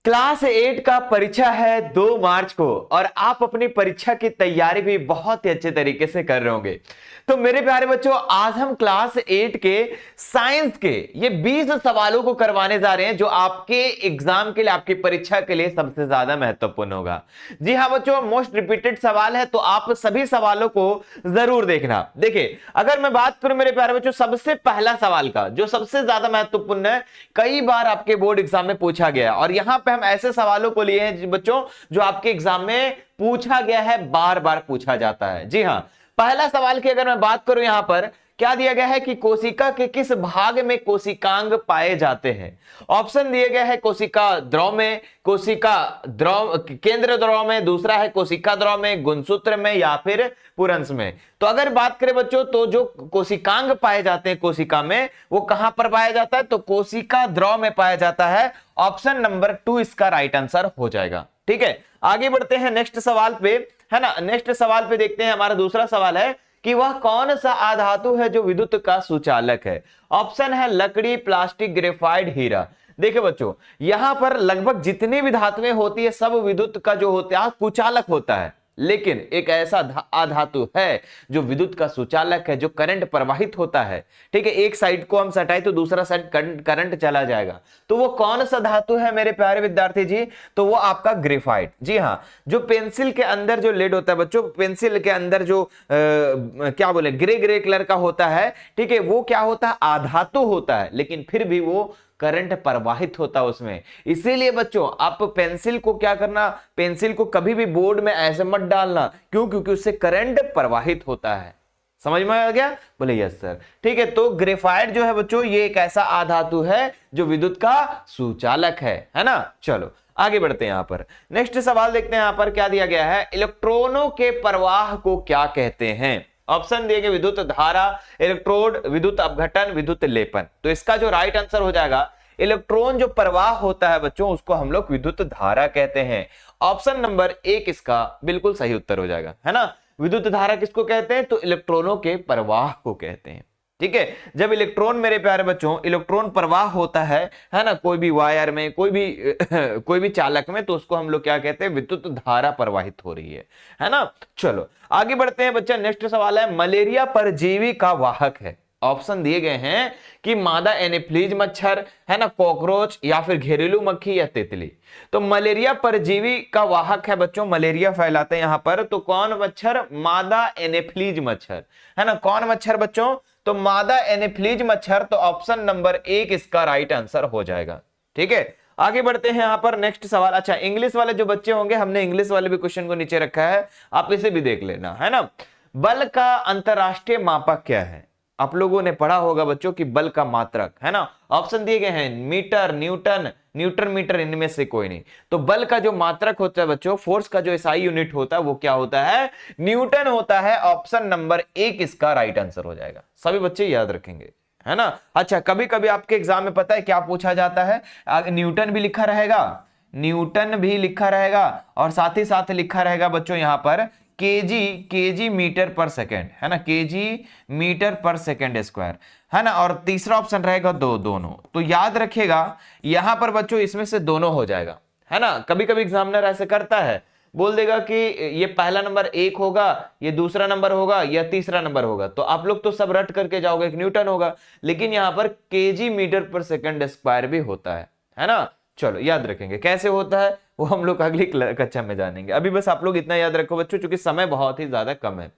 Class 8 का परीक्षा है 2 मार्च को और आप अपनी परीक्षा की तैयारी भी बहुत ही अच्छे तरीके से कर रहे होंगे। तो मेरे प्यारे बच्चों, आज हम क्लास 8 के साइंस के ये 20 सवालों को करवाने जा रहे हैं जो आपके एग्जाम के लिए, आपकी परीक्षा के लिए सबसे ज्यादा महत्वपूर्ण होगा। जी हाँ बच्चों, मोस्ट रिपीटेड सवाल है तो आप सभी सवालों को जरूर देखना। देखिए, अगर मैं बात करूं मेरे प्यारे बच्चों, सबसे पहला सवाल का जो सबसे ज्यादा महत्वपूर्ण है, कई बार आपके बोर्ड एग्जाम में पूछा गया और यहां पे हम ऐसे सवालों को लिए हैं बच्चों जो आपके एग्जाम में पूछा गया है, बार बार पूछा जाता है। जी हां, पहला सवाल की अगर मैं बात करूं, यहां पर क्या दिया गया है कि कोशिका के किस भाग में कोशिकांग पाए जाते हैं। ऑप्शन दिए गए हैं कोशिका द्रव में, कोशिका द्रव केंद्र द्रव में, दूसरा है कोशिका द्रव में, गुणसूत्र में या फिर पुरंस में। तो अगर बात करें बच्चों, तो जो कोशिकांग पाए जाते हैं कोशिका में, वो कहां पर पाया जाता है, तो कोशिका द्रव में पाया जाता है। ऑप्शन नंबर 2 इसका राइट आंसर हो जाएगा। ठीक है, आगे बढ़ते हैं नेक्स्ट सवाल पे, है ना। नेक्स्ट सवाल पे देखते हैं, हमारा दूसरा सवाल है कि वह कौन सा आधातु है जो विद्युत का सुचालक है। ऑप्शन है लकड़ी, प्लास्टिक, ग्रेफाइट, हीरा। देखिए बच्चों, यहां पर लगभग जितनी भी धातुएं होती है सब विद्युत का जो होता है कुचालक होता है, लेकिन एक ऐसा अधातु है जो विद्युत का सुचालक है, जो करंट प्रवाहित होता है। ठीक है, एक साइड को हम सटाए तो दूसरा साइड करंट चला जाएगा। तो वो कौन सा धातु है मेरे प्यारे विद्यार्थी जी, तो वो आपका ग्रेफाइट। जी हाँ, जो पेंसिल के अंदर जो लेड होता है बच्चों, पेंसिल के अंदर जो क्या बोले ग्रे ग्रे कलर का होता है, ठीक है, वो क्या होता है, आधातु होता है, लेकिन फिर भी वो करंट प्रवाहित होता है उसमें। इसीलिए बच्चों आप पेंसिल को क्या करना, पेंसिल को कभी भी बोर्ड में ऐसे मत डालना, क्यों, क्योंकि उससे करंट प्रवाहित होता है। समझ में आ गया, बोले यस सर। ठीक है, तो ग्रेफाइट जो है बच्चों ये एक ऐसा आधातु है जो विद्युत का सुचालक है ना। चलो आगे बढ़ते हैं, यहां पर नेक्स्ट सवाल देखते हैं। यहां पर क्या दिया गया है, इलेक्ट्रॉनों के प्रवाह को क्या कहते हैं। ऑप्शन दिए गए विद्युत धारा, इलेक्ट्रोड, विद्युत अपघटन, विद्युत लेपन। तो इसका जो राइट आंसर हो जाएगा, इलेक्ट्रॉन जो प्रवाह होता है बच्चों उसको हम लोग विद्युत धारा कहते हैं। ऑप्शन नंबर 1 इसका बिल्कुल सही उत्तर हो जाएगा, है ना। विद्युत धारा किसको कहते हैं, तो इलेक्ट्रॉनों के प्रवाह को कहते हैं। ठीक है, जब इलेक्ट्रॉन मेरे प्यारे बच्चों इलेक्ट्रॉन प्रवाह होता है ना, कोई भी वायर में, कोई भी कोई भी चालक में, तो उसको हम लोग क्या कहते हैं, विद्युत धारा प्रवाहित हो रही है ना। चलो आगे बढ़ते हैं बच्चा, नेक्स्ट सवाल है मलेरिया परजीवी का वाहक है। ऑप्शन दिए गए हैं कि मादा एनोफ्िलीज मच्छर, है ना, कॉकरोच या फिर घरेलू मक्खी या तितली। तो मलेरिया परजीवी का वाहक है बच्चों, मलेरिया फैलाते हैं यहां पर। तो कौन मच्छर, मादा एनोफ्िलीज मच्छर, है ना। कौन मच्छर बच्चों, तो मादा एनोफ्िलीज मच्छर। तो ऑप्शन नंबर 1 इसका राइट आंसर हो जाएगा। ठीक है, आगे बढ़ते हैं यहां पर नेक्स्ट सवाल। अच्छा, इंग्लिश वाले जो बच्चे होंगे, हमने इंग्लिश वाले भी क्वेश्चन को नीचे रखा है, आप इसे भी देख लेना, है ना। बल का अंतरराष्ट्रीय मापक क्या है। आप लोगों ने पढ़ा होगा बच्चों कि बल का मात्रक, है ना। ऑप्शन दिए गए हैं मीटर, न्यूटन, न्यूटन मीटर, इनमें से कोई नहीं। तो बल का जो मात्रक होता है बच्चों, फोर्स का जो एसआई यूनिट होता है वो क्या होता है, न्यूटन होता है। ऑप्शन नंबर 1 इसका राइट आंसर हो जाएगा। सभी बच्चे याद रखेंगे, है ना। अच्छा, कभी कभी आपके एग्जाम में पता है क्या पूछा जाता है, न्यूटन भी लिखा रहेगा, न्यूटन भी लिखा रहेगा और साथ ही साथ लिखा रहेगा बच्चों यहां पर केजी मीटर पर सेकेंड, है ना, केजी मीटर पर सेकेंड स्क्वायर, है ना। और तीसरा ऑप्शन रहेगा दोनों। तो याद रखिएगा यहां पर बच्चों इसमें से दोनों हो जाएगा, है ना। कभी कभी एग्जामिनर ऐसे करता है, बोल देगा कि ये पहला नंबर 1 होगा, ये दूसरा नंबर होगा, या तीसरा नंबर होगा। तो आप लोग तो सब रट करके जाओगे कि न्यूटन होगा, लेकिन यहां पर केजी मीटर पर सेकेंड स्क्वायर भी होता है ना। चलो याद रखेंगे कैसे होता है वो हम लोग अगली कक्षा में जानेंगे। अभी बस आप लोग इतना याद रखो बच्चों, क्योंकि समय बहुत ही ज्यादा कम है।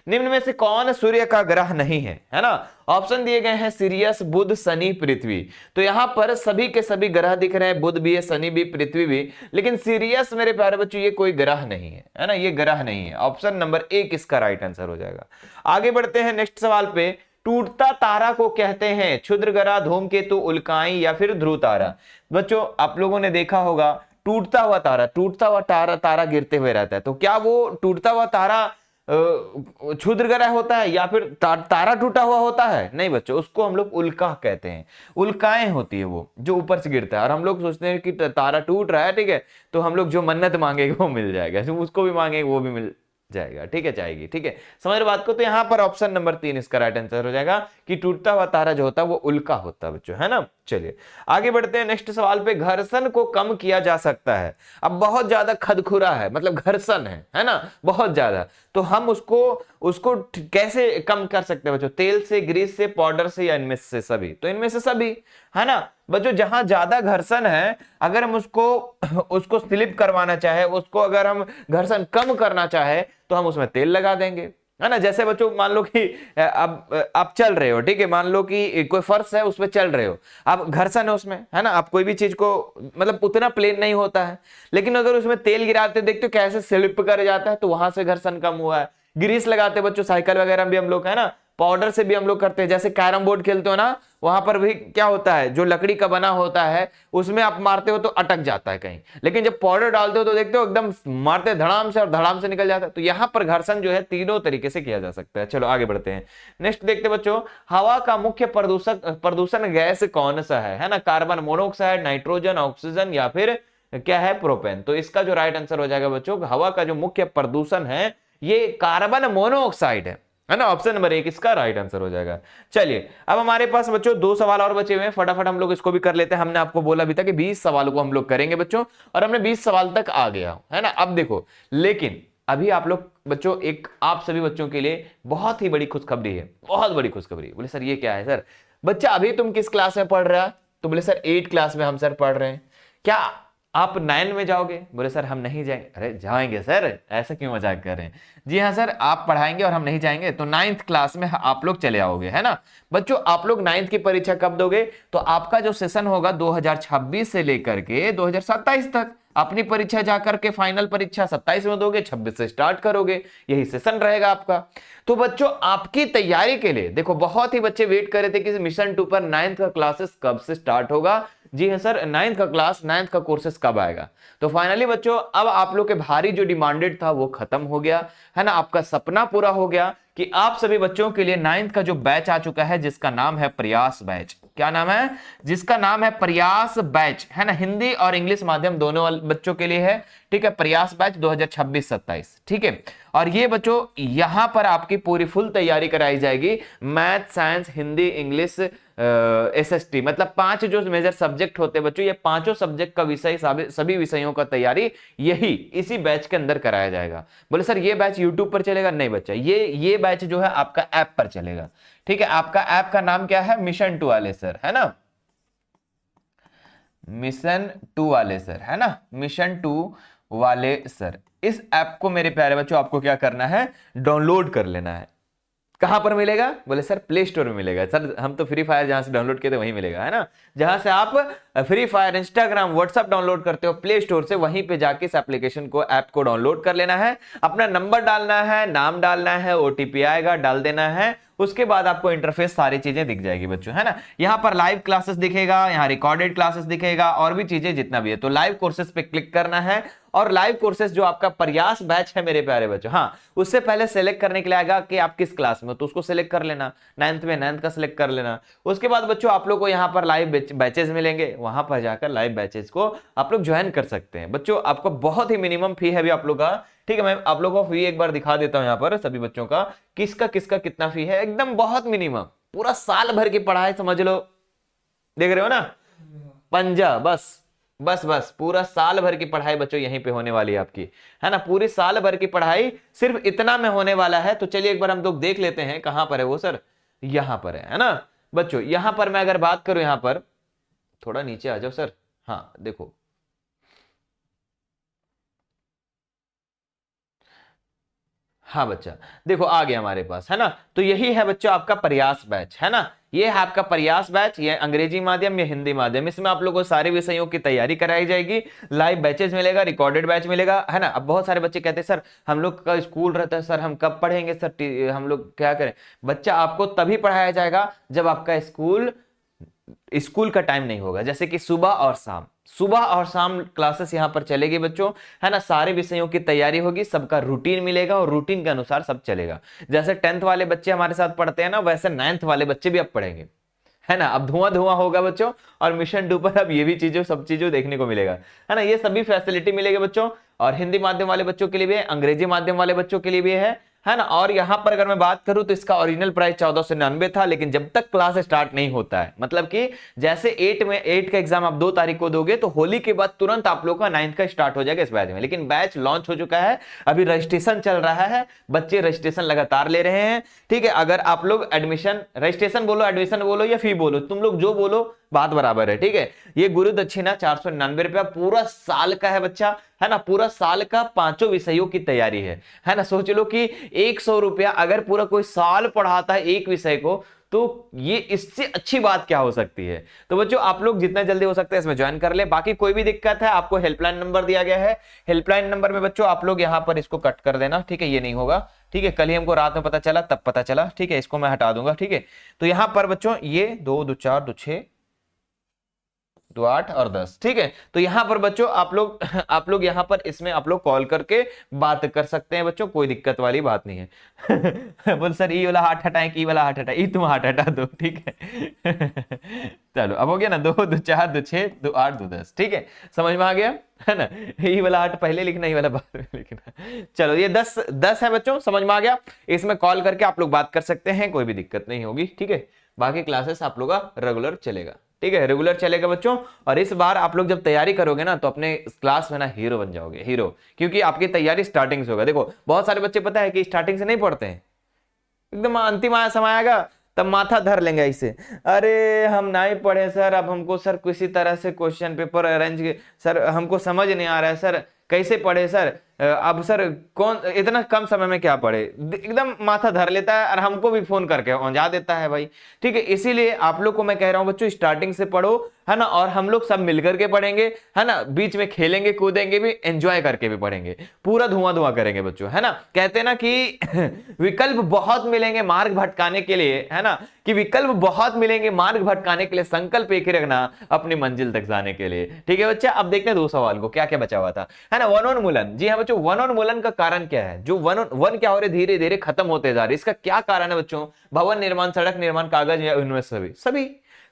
निम्न में से कौन सूर्य का ग्रह नहीं है ना। ऑप्शन दिए गए हैं सीरियस, बुध, शनि, पृथ्वी। तो यहां पर सभी के सभी ग्रह दिख रहे हैं, बुध भी है, शनि भी, पृथ्वी भी, लेकिन सीरियस मेरे प्यारे बच्चों ये कोई ग्रह नहीं है ना, ये ग्रह नहीं है। ऑप्शन नंबर 1 इसका राइट आंसर हो जाएगा। आगे बढ़ते हैं नेक्स्ट सवाल पे, टूटता तारा को कहते हैं क्षुद्र ग्रह, धूमकेतु, उल्काएं या फिर ध्रुव तारा। बच्चों आप लोगों ने देखा होगा टूटता हुआ तारा गिरते हुए रहता है। तो क्या वो टूटता हुआ तारा क्षुद्र ग्रह होता है या फिर तारा टूटा हुआ होता है? नहीं बच्चों, उसको हम लोग उल्का कहते हैं। उल्काएं होती है वो जो ऊपर से गिरता है, और हम लोग सोचते हैं कि तारा टूट रहा है, ठीक है, तो हम लोग जो मन्नत मांगेंगे वो मिल जाएगा, उसको भी मांगेंगे वो भी मिल जाएगा, ठीक है, जाएगी, ठीक है, समझ रहे बात को। तो यहां पर ऑप्शन नंबर 3 इसका राइट आंसर हो जाएगा कि टूटता हुआ तारा जो होता है वो उल्का होता है बच्चों, है ना। चलिए आगे बढ़ते हैं नेक्स्ट सवाल पे। घर्षण को कम किया जा सकता है। अब बहुत ज्यादा खदखुरा है, मतलब घर्षण है ना, बहुत ज्यादा, तो हम उसको उसको कैसे कम कर सकते हैं बच्चों? तेल से, ग्रीस से, पाउडर से, या इनमें से सभी? तो इनमें से सभी, है ना बच्चों। जहां ज्यादा घर्षण है, अगर हम उसको उसको स्लिप करवाना चाहे, उसको अगर हम घर्षण कम करना चाहे, तो हम उसमें तेल लगा देंगे, है ना। जैसे बच्चों मान लो कि अब आप चल रहे हो, ठीक है, मान लो कि कोई फर्श है, उस पर चल रहे हो, अब घर्षण है उसमें, है ना। आप कोई भी चीज को, मतलब उतना प्लेन नहीं होता है, लेकिन अगर उसमें तेल गिराते देखते हो कैसे स्लिप कर जाता है, तो वहां से घर्षण कम हुआ है। ग्रीस लगाते बच्चों साइकिल वगैरह भी हम लोग, है ना, पाउडर से भी हम लोग करते हैं। जैसे कैरम बोर्ड खेलते हो ना, वहां पर भी क्या होता है, जो लकड़ी का बना होता है उसमें आप मारते हो तो अटक जाता है कहीं, लेकिन जब पाउडर डालते हो तो देखते हो एकदम मारते धड़ाम से और धड़ाम से निकल जाता है। तो यहां पर घर्षण जो है तीनों तरीके से किया जा सकता है। चलो आगे बढ़ते हैं, नेक्स्ट देखते बच्चों। हवा का मुख्य प्रदूषण गैस कौन सा है ना। कार्बन मोनोऑक्साइड, नाइट्रोजन, ऑक्सीजन, या फिर क्या है, प्रोपेन। तो इसका जो राइट आंसर हो जाएगा बच्चों, हवा का जो मुख्य प्रदूषण है ये कार्बन मोनोऑक्साइड है ना। ऑप्शन नंबर 1 इसका राइट आंसर हो जाएगा। चलिए अब हमारे पास बच्चों 2 सवाल और बचे हुए हैं, फटाफट हम लोग इसको भी कर लेते हैं। हमने आपको बोला भी था कि 20 सवालों को हम लोग करेंगे बच्चों, और हमने 20 सवाल तक आ गया, है ना। अब देखो, लेकिन अभी आप लोग बच्चों, एक आप सभी बच्चों के लिए बहुत ही बड़ी खुशखबरी है, बहुत बड़ी खुशखबरी। बोले सर ये क्या है सर? बच्चा अभी तुम किस क्लास में पढ़ रहा है? तो बोले सर 8 क्लास में हम सर पढ़ रहे हैं। क्या आप 9 में जाओगे? बोले सर हम नहीं जाएंगे। अरे जाएंगे सर, ऐसा क्यों मजाक कर रहे हैं? जी हाँ सर, आप पढ़ाएंगे और हम नहीं जाएंगे। तो 9th क्लास में आप लोग चले आओगे, है ना बच्चों। आप लोग 9th की परीक्षा कब दोगे? तो आपका जो सेशन होगा 2026 से लेकर के 2027 तक, अपनी परीक्षा जाकर के फाइनल परीक्षा 27 में दोगे, 26 से स्टार्ट करोगे, यही सेशन रहेगा आपका। तो बच्चों आपकी तैयारी के लिए देखो, बहुत ही बच्चे वेट कर रहे थे कि मिशन 2 पर 9th का क्लासेस कब से स्टार्ट होगा। जी हाँ सर, 9th का कोर्सेस कब आएगा? तो फाइनली बच्चों अब आप लोग के भारी जो डिमांडेड था वो खत्म हो गया, है ना। आपका सपना पूरा हो गया कि आप सभी बच्चों के लिए 9th का जो बैच आ चुका है, जिसका नाम है प्रयास बैच। क्या नाम है? जिसका नाम है प्रयास बैच, है ना। हिंदी और इंग्लिश माध्यम दोनों बच्चों के लिए है, ठीक है। प्रयास बैच 2026-27, ठीक है। और ये बच्चों यहां पर आपकी पूरी फुल तैयारी कराई जाएगी, math, science, Hindi, English, SST, मतलब 5 जो मेजर सब्जेक्ट होते हैं बच्चों, ये पांचों सब्जेक्ट का विषय, सभी विषयों का तैयारी यही इसी बैच के अंदर कराया जाएगा। बोले सर ये बैच यूट्यूब पर चलेगा? नहीं बच्चा, ये बैच जो है आपका ऐप पर चलेगा, ठीक है। आपका ऐप का नाम क्या है? मिशन 2 वाले सर, है ना, मिशन 2 वाले सर, है ना, मिशन 2 वाले सर। इस ऐप को मेरे प्यारे बच्चों आपको क्या करना है? डाउनलोड कर लेना है। कहां पर मिलेगा? बोले सर प्ले स्टोर में मिलेगा। सर हम तो फ्री फायर जहां से डाउनलोड किए थे वहीं मिलेगा, है ना। जहां से आप free fire, Instagram, WhatsApp download करते हो प्ले स्टोर से, वहीं पे जाके इस एप्लीकेशन को, ऐप को डाउनलोड कर लेना है। अपना नंबर डालना है, नाम डालना है, OTP आएगा, डाल देना है। उसके बाद आपको इंटरफेस सारी चीजें दिख जाएगी बच्चों, है ना। यहाँ पर लाइव क्लासेस दिखेगा, यहाँ रिकॉर्डेड क्लासेस दिखेगा, और भी चीजें जितना भी है। तो लाइव कोर्सेस पे क्लिक करना है, और लाइव कोर्सेस जो आपका प्रयास बैच है मेरे प्यारे बच्चों, हाँ, उससे पहले सेलेक्ट करने के लिए आएगा कि आप किस क्लास में हो, तो उसको सेलेक्ट कर लेना। 9th में 9th का सिलेक्ट कर लेना। उसके बाद बच्चों आप लोग को यहाँ पर लाइव बैचेस मिलेंगे, वहां पर जाकर लाइव बैचेस को आप लोग ज्वाइन कर सकते हैं बच्चों। आपको बहुत ही मिनिमम फी है अभी आप लोग का, ठीक है। मैं आप लोगों को फी एक बार दिखा देता हूं यहाँ पर सभी बच्चों का, किसका किसका कितना फी है। एकदम बहुत मिनिमम, पूरा साल भर की पढ़ाई समझ लो, देख रहे हो ना, पंजा, बस बस बस पूरा साल भर की पढ़ाई बच्चों यहीं पे होने वाली है आपकी, है ना। पूरी साल भर की पढ़ाई सिर्फ इतना में होने वाला है। तो चलिए एक बार हम लोग देख लेते हैं कहां पर है वो सर। यहां पर है ना बच्चों। यहां पर मैं अगर बात करूं, यहां पर थोड़ा नीचे आ जाओ सर, हाँ देखो, हाँ बच्चा देखो आ गया हमारे पास, है ना। तो यही है बच्चों आपका प्रयास बैच, है ना। ये है आपका प्रयास बैच, ये अंग्रेजी माध्यम, ये हिंदी माध्यम। इसमें आप लोगों को सारे विषयों की तैयारी कराई जाएगी, लाइव बैचेस मिलेगा, रिकॉर्डेड बैच मिलेगा, है ना। अब बहुत सारे बच्चे कहते हैं सर हम लोग का स्कूल रहता है, सर हम कब पढ़ेंगे सर, हम लोग क्या करें? बच्चा आपको तभी पढ़ाया जाएगा जब आपका स्कूल का टाइम नहीं होगा, जैसे कि सुबह और शाम क्लासेस यहां पर चलेगी बच्चों, है ना। सारे विषयों की तैयारी होगी, सबका रूटीन मिलेगा और रूटीन के अनुसार सब चलेगा। जैसे 10th वाले बच्चे हमारे साथ पढ़ते हैं ना, वैसे 9th वाले बच्चे भी अब पढ़ेंगे, है ना। अब धुआं धुआं होगा बच्चों, और मिशन 2 पर अब ये भी चीजों सब चीजों देखने को मिलेगा, है ना। ये सभी फैसिलिटी मिलेगी बच्चों, और हिंदी माध्यम वाले बच्चों के लिए भी है, अंग्रेजी माध्यम वाले बच्चों के लिए भी है ना। और यहां पर अगर मैं बात करूं तो इसका ओरिजिनल प्राइस 1499 था, लेकिन जब तक क्लास स्टार्ट नहीं होता है, मतलब कि जैसे 8 का एग्जाम आप 2 तारीख को दोगे तो होली के बाद तुरंत आप लोग का 9th का स्टार्ट हो जाएगा इस बैच में। लेकिन बैच लॉन्च हो चुका है, अभी रजिस्ट्रेशन चल रहा है, बच्चे रजिस्ट्रेशन लगातार ले रहे हैं, ठीक है। अगर आप लोग एडमिशन, रजिस्ट्रेशन बोलो, एडमिशन बोलो या फी बोलो, तुम लोग जो बोलो बात बराबर है, ठीक है। ये गुरु दक्षिणा 499 रुपया पूरा साल का है बच्चा, है ना। पूरा साल का 5 विषयों की तैयारी है ना। सोच लो कि 100 रुपया अगर पूरा कोई साल पढ़ाता है एक विषय को, तो ये इससे अच्छी बात क्या हो सकती है। तो बच्चों आप लोग जितना जल्दी हो सकता है इसमें ज्वाइन कर ले। बाकी कोई भी दिक्कत है, आपको हेल्पलाइन नंबर दिया गया है, हेल्पलाइन नंबर में बच्चों आप लोग यहां पर इसको कट कर देना, ठीक है। ये नहीं होगा, ठीक है। कल ही हमको रात में पता चला, तब पता चला, ठीक है। इसको मैं हटा दूंगा, ठीक है। तो यहां पर बच्चों ये 2 2 4 2 6 2 8 और 10, ठीक है। तो यहां पर बच्चों आप लोग यहां पर इसमें आप लोग कॉल करके बात कर सकते हैं बच्चों, कोई दिक्कत वाली बात नहीं है। बोल सर ई वाला हाथ हटाएं कि ई वाला हाथ हटाएं, ई तुम हाथ हटा दो, ठीक है। चलो अब हो गया ना, 2 2 4 2 6 2 8 2 10, ठीक है। समझ में आ गया, है ना। ई वाला हाथ पहले लिखना, ई वाला बाद में लिखना। चलो ये 10 है बच्चों, समझ में आ गया। इसमें कॉल करके आप लोग बात कर सकते हैं, कोई भी दिक्कत नहीं होगी, ठीक है। बाकी क्लासेस आप लोग का रेगुलर चलेगा, ठीक है, रेगुलर चलेगा बच्चों। और इस बार आप लोग जब तैयारी करोगे ना, तो अपने क्लास में ना हीरो बन जाओगे, हीरो, क्योंकि आपकी तैयारी स्टार्टिंग से होगा। देखो बहुत सारे बच्चे पता है कि स्टार्टिंग से नहीं पढ़ते हैं, एकदम अंतिम समय आएगा तब माथा धर लेंगे ऐसे, अरे हम नहीं पढ़े सर, अब हमको सर किसी तरह से क्वेश्चन पेपर अरेंज, सर हमको समझ नहीं आ रहा है सर, कैसे पढ़े सर, अब सर कौन इतना कम समय में क्या पढ़े, एकदम माथा धर लेता है और हमको भी फोन करके औंजा देता है भाई, ठीक है। इसीलिए आप लोग को मैं कह रहा हूं बच्चों स्टार्टिंग से पढ़ो, है ना। और हम लोग सब मिलकर के पढ़ेंगे, है ना, बीच में खेलेंगे कूदेंगे भी, एंजॉय करके भी पढ़ेंगे, पूरा धुआं धुआं करेंगे बच्चों, है ना। कहते हैं ना कि विकल्प बहुत मिलेंगे मार्ग भटकाने के लिए, है ना, कि विकल्प बहुत मिलेंगे मार्ग भटकाने के लिए, संकल्प एक ही रखना अपनी मंजिल तक जाने के लिए, ठीक है बच्चा। अब देखते हैं 2 सवाल को क्या क्या बचा हुआ था, है ना। वनोन्मूलन, जी हाँ बच्चों, वनोन्मूलन का कारण क्या है, जो वन क्या हो रहे धीरे धीरे खत्म होते जा रहे, इसका क्या कारण है बच्चों। भवन निर्माण, सड़क निर्माण, कागज या इनमें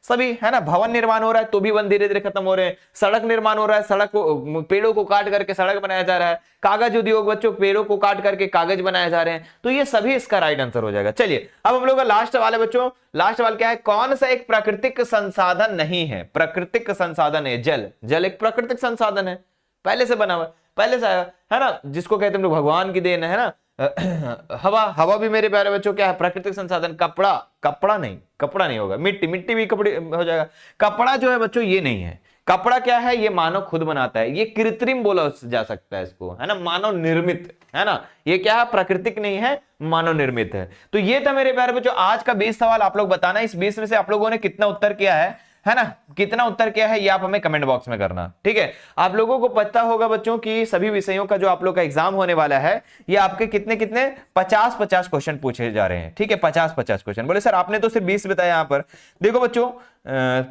सभी, है ना। भवन निर्माण हो रहा है तो भी वन धीरे धीरे खत्म हो रहे हैं, सड़क निर्माण हो रहा है, सड़क को, पेड़ों को काट करके सड़क बनाया जा रहा है, कागज उद्योग बच्चों, पेड़ों को काट करके कागज बनाए जा रहे हैं, तो ये सभी इसका राइट आंसर हो जाएगा। चलिए अब हम लोग का लास्ट सवाल है बच्चों, लास्ट सवाल क्या है, कौन सा एक प्राकृतिक संसाधन नहीं है, प्राकृतिक संसाधन है जल एक प्राकृतिक संसाधन है, पहले से बना हुआ, पहले से आया, है ना, जिसको कहते हैं भगवान की देन है ना। हवा भी मेरे प्यारे बच्चों क्या है, प्राकृतिक संसाधन। कपड़ा नहीं होगा, मिट्टी भी कपड़े हो जाएगा। कपड़ा जो है बच्चों ये नहीं है, कपड़ा क्या है, ये मानव खुद बनाता है, ये कृत्रिम बोला जा सकता है इसको, है ना, मानव निर्मित, है ना। ये क्या है, प्राकृतिक नहीं है, मानव निर्मित है। तो ये था मेरे प्यारे बच्चों आज का 20 सवाल, आप लोग बताना इस 20 में से आप लोगों ने कितना उत्तर किया है ना, कितना उत्तर किया है ये आप हमें कमेंट बॉक्स में करना, ठीक है। आप लोगों को पता होगा बच्चों कि सभी विषयों का जो आप लोग का एग्जाम होने वाला है, ये आपके कितने 50 क्वेश्चन पूछे जा रहे हैं, ठीक है, 50 क्वेश्चन। बोले सर आपने तो सिर्फ 20 बताया यहाँ पर, देखो बच्चों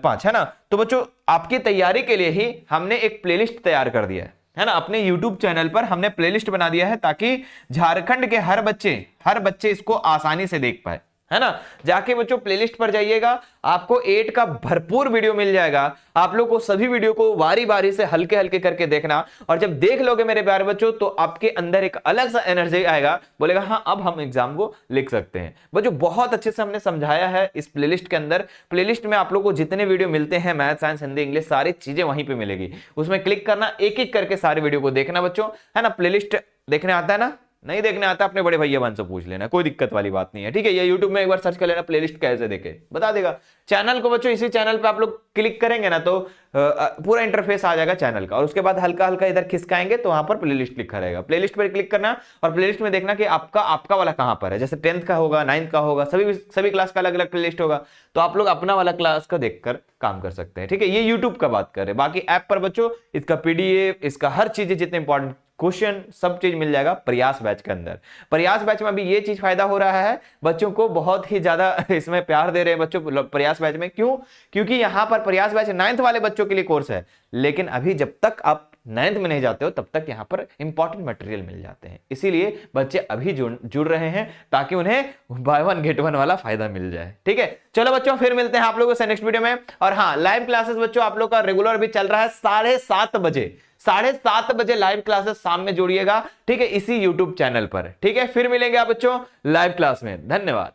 5 है ना। तो बच्चों आपकी तैयारी के लिए ही हमने एक प्लेलिस्ट तैयार कर दिया है ना, अपने YouTube चैनल पर हमने प्लेलिस्ट बना दिया है, ताकि झारखंड के हर बच्चे इसको आसानी से देख पाए, है ना। जाके बच्चों प्लेलिस्ट पर जाइएगा, आपको 8 का भरपूर वीडियो मिल जाएगा। आप लोग को सभी वीडियो को बारी बारी से हल्के हल्के करके देखना, और जब देख लोगे मेरे प्यारे बच्चों तो आपके अंदर एक अलग सा एनर्जी आएगा, बोलेगा हाँ अब हम एग्जाम को लिख सकते हैं। बच्चों बहुत अच्छे से हमने समझाया है इस प्लेलिस्ट के अंदर। प्लेलिस्ट में आप लोग को जितने वीडियो मिलते हैं, मैथ, साइंस, हिंदी, इंग्लिश, सारी चीजें वहीं पे मिलेगी, उसमें क्लिक करना, एक एक करके सारे वीडियो को देखना बच्चों, है ना। प्लेलिस्ट देखने आता है ना, नहीं देखने आता अपने बड़े भैया बहन से पूछ लेना, कोई दिक्कत वाली बात नहीं है, ठीक है। ये YouTube में एक बार सर्च कर लेना प्लेलिस्ट कैसे देखे, बता देगा। चैनल को बच्चों इसी चैनल पे आप लोग क्लिक करेंगे ना तो पूरा इंटरफेस आ जाएगा चैनल का, और उसके बाद हल्का हल्का इधर खिसकाएंगे तो वहां पर प्लेलिस्ट लिखा रहेगा, प्लेलिस्ट पर क्लिक करना और प्लेलिस्ट में देखना कि आपका वाला कहां पर है। जैसे 10th का होगा, 9th का होगा, सभी क्लास का अलग अलग प्लेलिस्ट होगा, तो आप लोग अपना वाला क्लास का देखकर काम कर सकते हैं, ठीक है। ये यूट्यूब का बात कर रहे हैं, बाकी ऐप पर बच्चों इसका PDF, इसका हर चीज जितने इंपॉर्टेंट क्वेश्चन सब चीज मिल जाएगा प्रयास बैच के अंदर। प्रयास बैच में अभी ये चीज फायदा हो रहा है, बच्चों को बहुत ही ज्यादा इसमें प्यार दे रहे हैं बच्चों प्रयास बैच में। क्यों? क्योंकि यहां पर प्रयास बैच 9th वाले बच्चों के लिए कोर्स है, लेकिन अभी जब तक आप नाइन्थ में नहीं जाते हो तब तक यहाँ पर इंपॉर्टेंट मटेरियल मिल जाते हैं। इसीलिए बच्चे अभी जुड़ रहे हैं ताकि उन्हें बाय वन गेट वन वाला फायदा मिल जाए। ठीक है, चलो बच्चों फिर मिलते हैं आप लोगों से नेक्स्ट वीडियो में। और हाँ, लाइव क्लासेस बच्चों आप लोग का रेगुलर भी चल रहा है 7:30 बजे, 7:30 बजे लाइव क्लासेस शाम में जुड़िएगा। ठीक है, इसी यूट्यूब चैनल पर। ठीक है, फिर मिलेंगे आप बच्चों लाइव क्लास में। धन्यवाद।